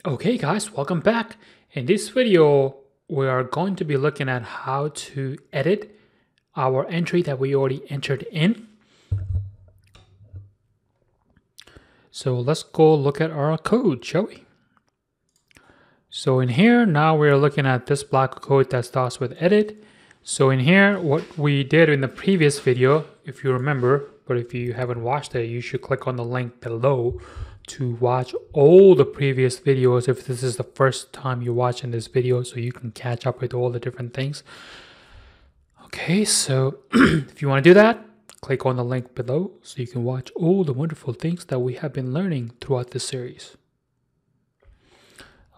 Okay guys, welcome back. In this video, we are going to be looking at how to edit our entry that we already entered in. So let's go look at our code, shall we? So in here, now we're looking at this block of code that starts with edit. So in here, what we did in the previous video, if you remember, but if you haven't watched it, you should click on the link below to watch all the previous videos if this is the first time you're watching this video, so you can catch up with all the different things. Okay, so if you want to do that, click on the link below so you can watch all the wonderful things that we have been learning throughout this series.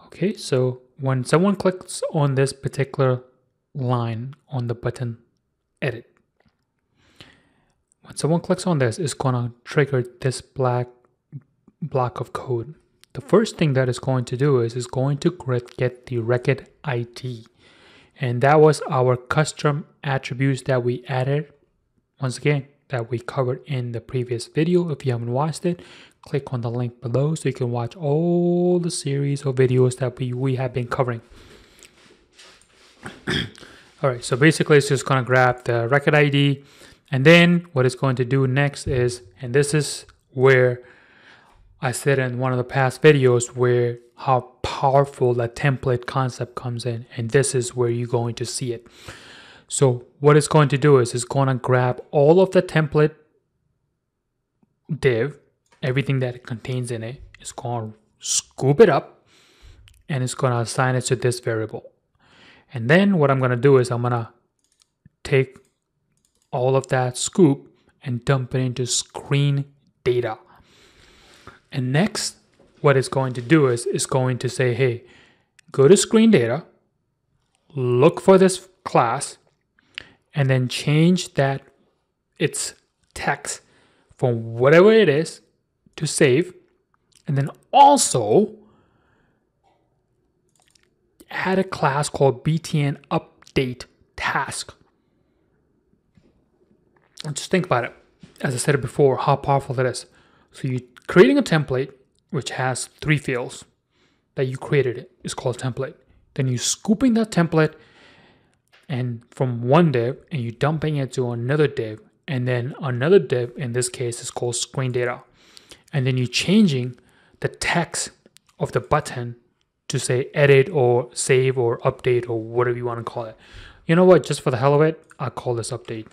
Okay, so when someone clicks on this particular line on the button edit, when someone clicks on this, it's gonna trigger this black block of code. The first thing that it's going to do is going to get the record ID, and that was our custom attributes that we added, once again, that we covered in the previous video. If you haven't watched it, click on the link below so you can watch all the series of videos that we have been covering. All right, so basically it's just going to grab the record ID, and then what it's going to do next is, and this is where I said in one of the past videos where how powerful the template concept comes in, and this is where you're going to see it. So what it's going to do is it's going to grab all of the template div, everything that it contains in it, it's going to scoop it up, and it's going to assign it to this variable. And then what I'm going to do is I'm going to take all of that scoop and dump it into screen data. And next, what it's going to do is it's going to say, hey, go to screen data, look for this class, and then change that its text from whatever it is to save, and then also add a class called btn update task. And just think about it. As I said before, how powerful it is. So you're creating a template which has 3 fields that you created. It's called template. Then you're scooping that template and from one div, and you're dumping it to another div, and then another div, in this case, is called screen data. And then you're changing the text of the button to say edit or save or update or whatever you want to call it. You know what? Just for the hell of it, I'll call this update,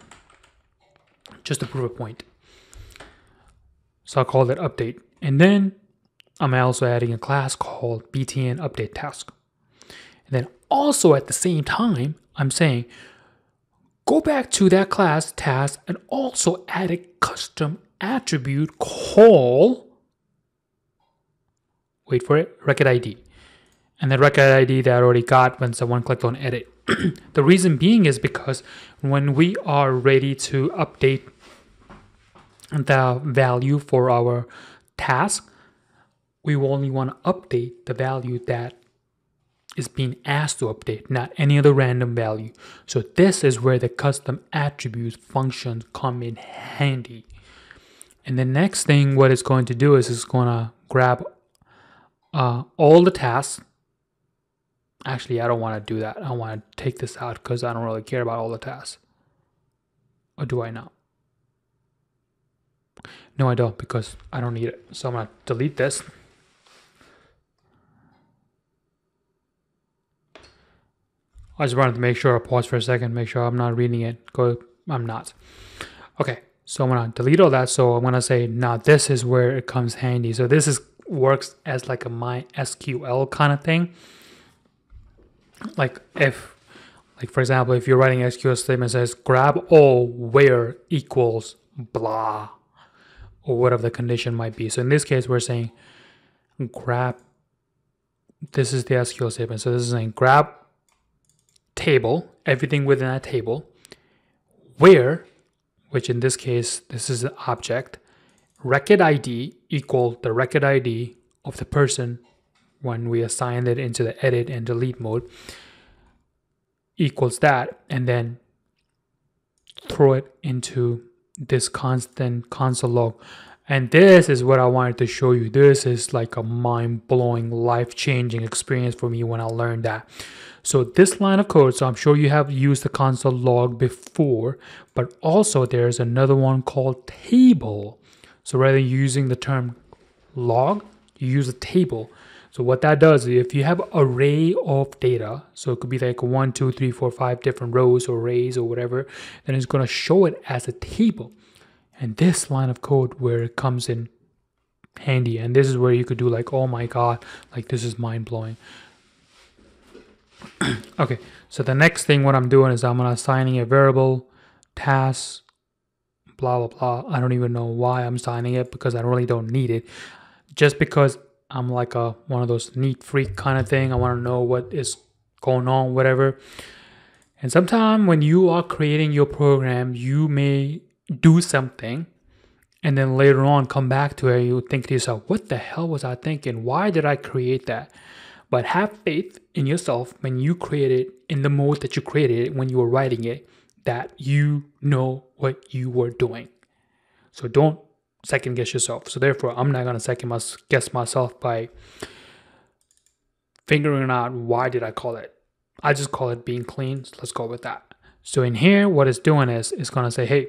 just to prove a point. So I'll call it update. And then I'm also adding a class called btn update task. And then also at the same time, I'm saying, go back to that class task and also add a custom attribute called, wait for it, record ID. And the record ID that I already got when someone clicked on edit. The reason being is because when we are ready to update the value for our task, we only want to update the value that is being asked to update, not any other random value. So this is where the custom attribute functions come in handy. And the next thing what it's going to do is it's going to grab all the tasks. Actually, I don't want to do that. I want to take this out because I don't really care about all the tasks. Or do I not? No, I don't, because I don't need it. So I'm going to delete this. I just wanted to make sure I pause for a second, make sure I'm not reading it. I'm not. Okay, so I'm going to delete all that. So I'm going to say, now this is where it comes handy. So this works as like a MySQL kind of thing. Like for example, if you're writing SQL statement, it says grab all where equals blah, or whatever the condition might be. So in this case, we're saying grab, this is the SQL statement. So this is saying grab table, everything within that table, where, which in this case, this is the object, record ID equal the record ID of the person when we assigned it into the edit and delete mode, equals that, and then throw it into this constant console log. And this is what I wanted to show you. This is like a mind-blowing, life-changing experience for me when I learned that. So this line of code, so I'm sure you have used the console log before, but also there's another one called table. So rather than using the term log, you use a table. So what that does is if you have an array of data, so it could be like 1, 2, 3, 4, 5 different rows or arrays or whatever, then it's going to show it as a table. And this line of code where it comes in handy, and this is where you could do like, oh my god, like this is mind-blowing. Okay, so the next thing what I'm doing is I'm assigning a variable task blah blah blah. I don't even know why I'm assigning it, because I really don't need it, just because I'm like one of those neat freak kind of thing. I want to know what is going on, whatever. And sometimes when you are creating your program, you may do something and then later on come back to it, you think to yourself, what the hell was I thinking? Why did I create that? But have faith in yourself when you create it in the mode that you created it when you were writing it, that you know what you were doing. So don't second guess yourself. So therefore, I'm not going to second guess myself by figuring out why did I call it. I just call it being clean. So let's go with that. So in here, what it's doing is it's going to say, hey,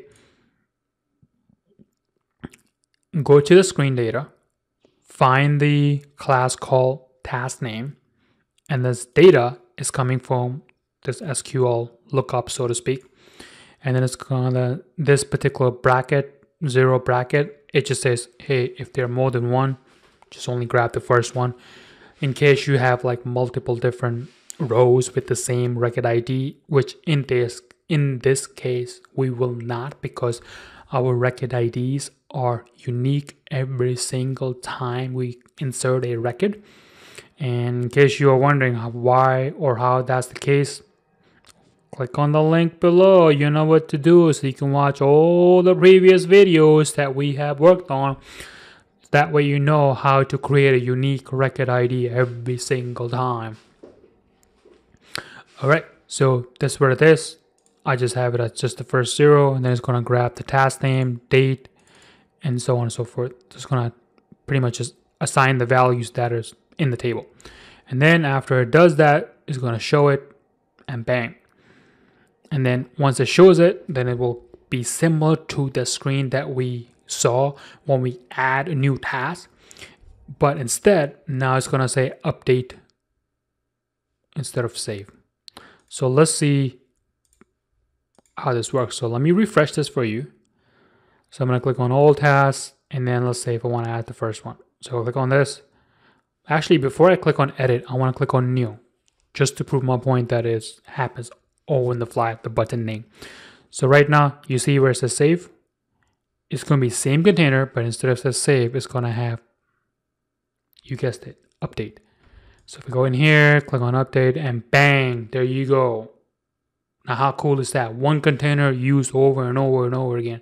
go to the screen data, find the class called task name, and this data is coming from this SQL lookup, so to speak. And then it's gonna, this particular bracket, 0 bracket, it just says, hey, if there are more than one, just only grab the first one. In case you have like multiple different rows with the same record ID, which in this case we will not, because our record IDs are unique every single time we insert a record. And in case you are wondering why or how that's the case, click on the link below. You know what to do, so you can watch all the previous videos that we have worked on. That way you know how to create a unique record ID every single time. Alright, so that's what it is. I just have it as just the first 0, and then it's going to grab the task name, date, and so on and so forth. It's going to pretty much just assign the values that is in the table. And then after it does that, it's going to show it, and bang. And then once it shows it, then it will be similar to the screen that we saw when we add a new task. But instead, now it's going to say update instead of save. So let's see how this works. So let me refresh this for you. So I'm going to click on all tasks, and then let's say if I want to add the first one. So I'll click on this. Actually, before I click on edit, I want to click on new, just to prove my point that it happens all in the fly, the button name. So right now, you see where it says save? It's going to be same container, but instead of says save, it's going to have, you guessed it, update. So if we go in here, click on update, and bang, there you go. Now how cool is that? One container used over and over and over again.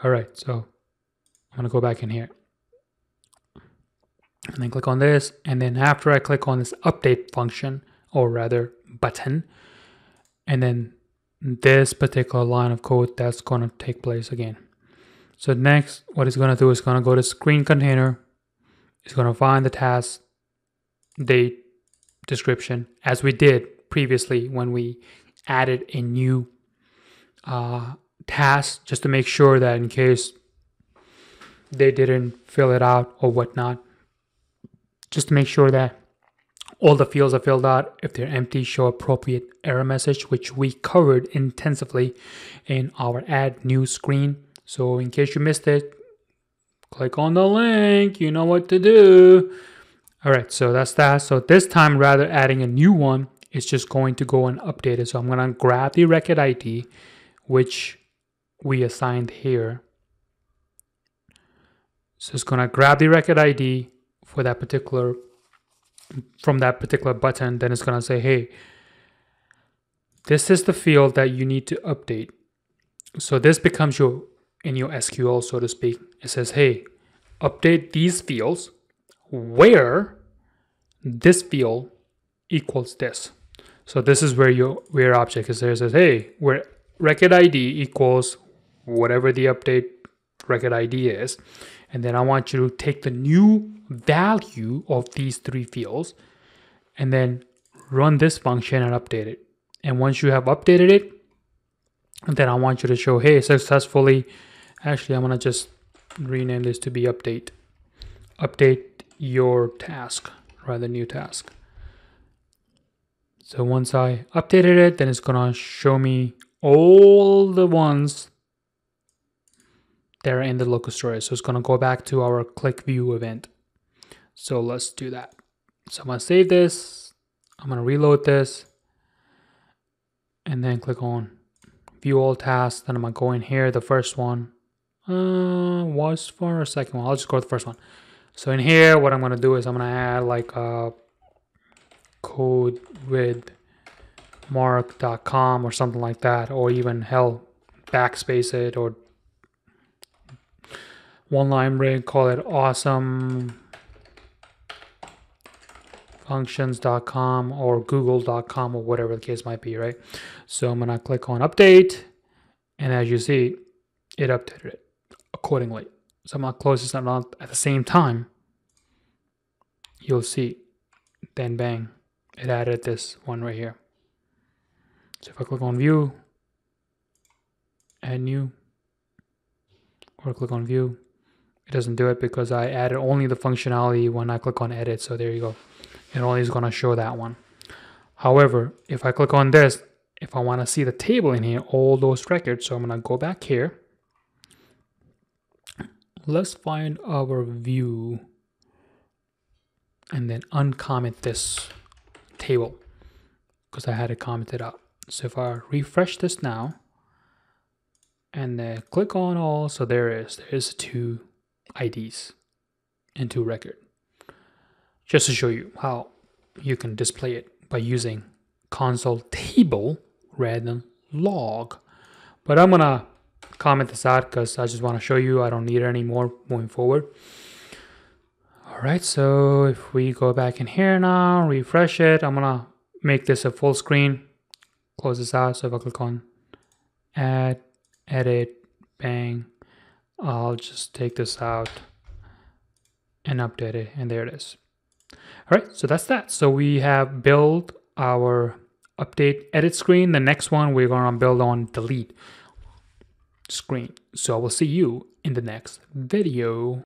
All right, so I'm going to go back in here. And then click on this, and then after I click on this update function, or rather button, and then this particular line of code, that's going to take place again. So next, what it's going to do is going to go to screen container. It's going to find the task, date, description, as we did previously when we added a new task, just to make sure that in case they didn't fill it out or whatnot, just to make sure that all the fields are filled out. If they're empty, show appropriate error message, which we covered intensively in our add new screen. So in case you missed it, click on the link, you know what to do. All right, so that's that. So this time, rather adding a new one, it's just going to go and update it. So I'm going to grab the record ID, which we assigned here. So it's going to grab the record ID for that particular, from that particular button. Then it's going to say, hey, this is the field that you need to update. So this becomes your, in your SQL, so to speak. It says, hey, update these fields where this field equals this. So this is where your where object is there. It says, hey, where record ID equals whatever the update record ID is. And then I want you to take the new value of these three fields and then run this function and update it. And once you have updated it, then I want you to show, hey, successfully, actually, I'm going to just rename this to be update your task, rather new task. So once I updated it, then it's going to show me all the ones that are in the local storage. So it's going to go back to our click view event. So let's do that. So I'm going to save this. I'm going to reload this and then click on view all tasks. Then I'm going to go in here. The first one was for a second one. I'll just go to the first one. So in here, what I'm going to do is I'm going to add like a code with mark.com or something like that, or even hell, backspace it, or one line break, call it awesome functions.com or google.com or whatever the case might be, right? So I'm gonna click on update, and as you see, it updated it accordingly. So I'm gonna close this out at the same time. You'll see, then bang, it added this one right here. So if I click on view, add new, or click on view, it doesn't do it because I added only the functionality when I click on edit. So there you go. It only is going to show that one. However, if I click on this, if I want to see the table in here, all those records, so I'm going to go back here. Let's find our view and then uncomment this table because I had it commented out. So if I refresh this now and then click on all, so there's two IDs and two record. Just to show you how you can display it by using console table rather than log. But I'm gonna comment this out because I just want to show you I don't need it anymore moving forward. All right, so if we go back in here now, refresh it, I'm gonna make this a full screen, close this out. So if I click on add, edit, bang, I'll just take this out and update it, and there it is. All right, so that's that. So we have built our update edit screen. The next one we're going to build on delete screen. So I will see you in the next video.